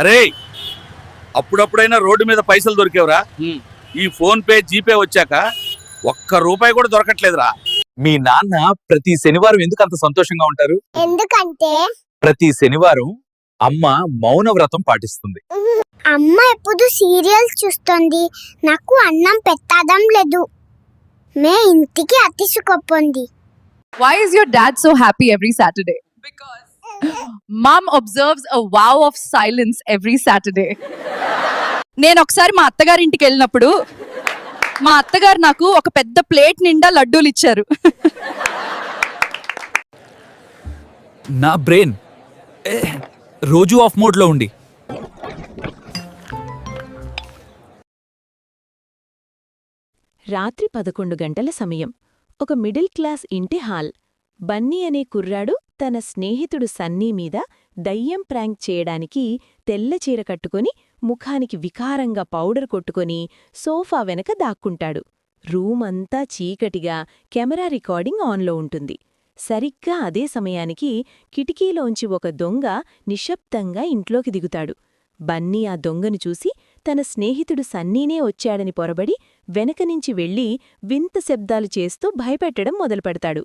అరే, అప్పుడప్పుడైనా రోడ్డు మీద పైసలు దొరికేవరా? ఈ ఫోన్ పే జీపే వచ్చాక ఒక్క రూపాయి కూడా దొరకట్లేదురా. మీ నాన్న ప్రతి శనివారం ఎందుకు అంత సంతోషంగా ఉంటారు? ఎందుకంటే ప్రతి శనివారం అమ్మ మౌన వ్రతం పాటిస్తుంది. అమ్మ ఎప్పుడు సీరియల్స్ చూస్తుంది, నాకు అన్నం పెట్టడం లేదు. మే ఇంటికి అతిసుకొప్పండి. Why is your dad so happy every Saturday? Because mom observes a vow of silence every Saturday. నేను ఒకసారి మా అత్తగారింటికి వెళ్ళినప్పుడు మా అత్తగారు నాకు ఒక పెద్ద ప్లేట్ నిండా లడ్డూలు ఇచ్చారు. నా బ్రెయిన్ రోజు ఆఫ్ మోడ్ లో ఉండి రాత్రి 11 గంటల సమయం. ఒక మిడిల్ క్లాస్ ఇంటి హాల్. బన్నీ అనే కుర్రాడు తన స్నేహితుడు సన్నీ మీద దయ్యం ప్రాంక్ చేయడానికి తెల్ల చీర కట్టుకొని ముఖానికి వికారంగా పౌడర్ కొట్టుకొని సోఫా వెనక దాక్కుంటాడు. రూమ్ అంతా చీకటిగా, కెమెరా రికార్డింగ్ ఆన్లో ఉంటుంది. సరిగ్గా అదే సమయానికి కిటికీలోంచి ఒక దొంగ నిశ్శబ్దంగా ఇంట్లోకి దిగుతాడు. బన్నీ ఆ దొంగను చూసి తన స్నేహితుడు సన్నీనే వచ్చాడని పొరబడి వెనకనించి వెళ్లి వింత శబ్దాలు చేస్తూ భయపెట్టడం మొదలుపెడతాడు.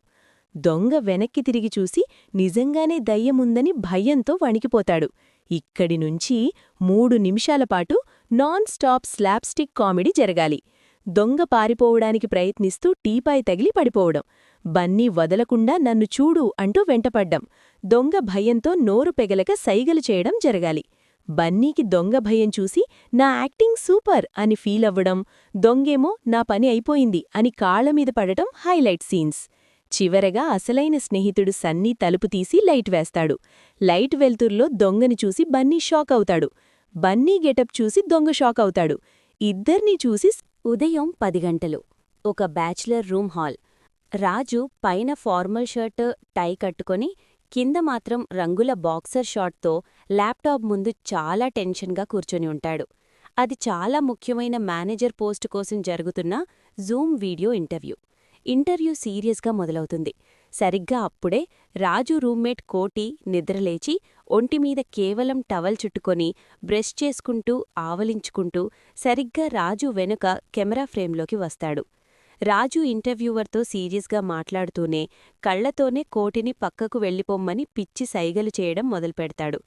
దొంగ వెనక్కి తిరిగి చూసి నిజంగానే దయ్యముందని భయంతో వణికిపోతాడు. ఇక్కడినుంచి 3 నిమిషాలపాటు నాన్ స్టాప్ స్లాప్స్టిక్ కామెడీ జరగాలి. దొంగ పారిపోవడానికి ప్రయత్నిస్తూ టీపాయ్ తగిలి పడిపోవడం, బన్నీ వదలకుండా నన్ను చూడు అంటూ వెంటపడ్డం, దొంగ భయంతో నోరు పెగలక సైగలు చేయడం జరగాలి. బన్నీకి దొంగ భయం చూసి నా యాక్టింగ్ సూపర్ అని ఫీలవ్వడం, దొంగేమో నా పని అయిపోయింది అని కాళ్లమీద పడటం హైలైట్ సీన్స్. చివరగా అసలైన స్నేహితుడు సన్నీ తలుపు తీసి లైట్ వేస్తాడు. లైట్ వెల్తుర్లో దొంగని చూసి బన్నీ షాక్ అవుతాడు. బన్నీ గెటప్ చూసి దొంగ షాక్ అవుతాడు. ఇద్దర్నీ చూసి ఉదయం 10 గంటలు. ఒక బ్యాచిలర్ రూమ్ హాల్. రాజు పైన ఫార్మల్ షర్ట్, టై కట్టుకొని కింద మాత్రం రంగుల బాక్సర్ షార్ట్తో ల్యాప్టాప్ ముందు చాలా టెన్షన్గా కూర్చొని ఉంటాడు. అది చాలా ముఖ్యమైన మేనేజర్ పోస్ట్ కోసం జరుగుతున్న జూమ్ వీడియో ఇంటర్వ్యూ. ఇంటర్వ్యూ సీరియస్గా మొదలవుతుంది. సరిగ్గా అప్పుడే రాజు రూమ్మేట్ కోటి నిద్రలేచి ఒంటిమీద కేవలం టవల్ చుట్టుకొని బ్రష్ చేసుకుంటూ ఆవలించుకుంటూ సరిగ్గా రాజు వెనుక కెమెరా ఫ్రేమ్లోకి వస్తాడు. రాజు ఇంటర్వ్యూవర్తో సీరియస్గా మాట్లాడుతూనే కళ్లతోనే కోటిని పక్కకు వెళ్ళిపోమ్మని పిచ్చి సైగలు చేయడం మొదలుపెడతాడు.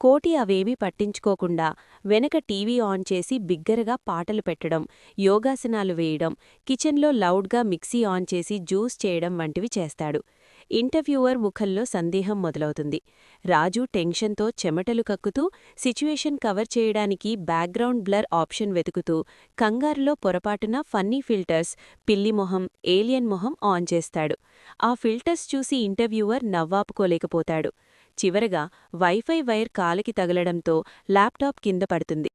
కోటి అవేమీ పట్టించుకోకుండా వెనక టీవీ ఆన్ చేసి బిగ్గరగా పాటలు పెట్టడం, యోగాసనాలు వేయడం, కిచెన్లో లౌడ్గా మిక్సీ ఆన్ చేసి జ్యూస్ చేయడం వంటివి చేస్తాడు. ఇంటర్వ్యూవర్ ముఖంలో సందేహం మొదలవుతుంది. రాజు టెన్షన్తో చెమటలు కక్కుతూ సిచ్యువేషన్ కవర్ చేయడానికి బ్యాక్గ్రౌండ్ బ్లర్ ఆప్షన్ వెతుకుతూ కంగారులో పొరపాటున ఫన్నీ ఫిల్టర్స్, పిల్లి మొహం, ఏలియన్ మొహం ఆన్ చేస్తాడు. ఆ ఫిల్టర్స్ చూసి ఇంటర్వ్యూవర్ నవ్వాపుకోలేకపోతాడు. చివరగా వైఫై వైర్ కాలికి తగలడంతో ల్యాప్టాప్ కింద పడుతుంది.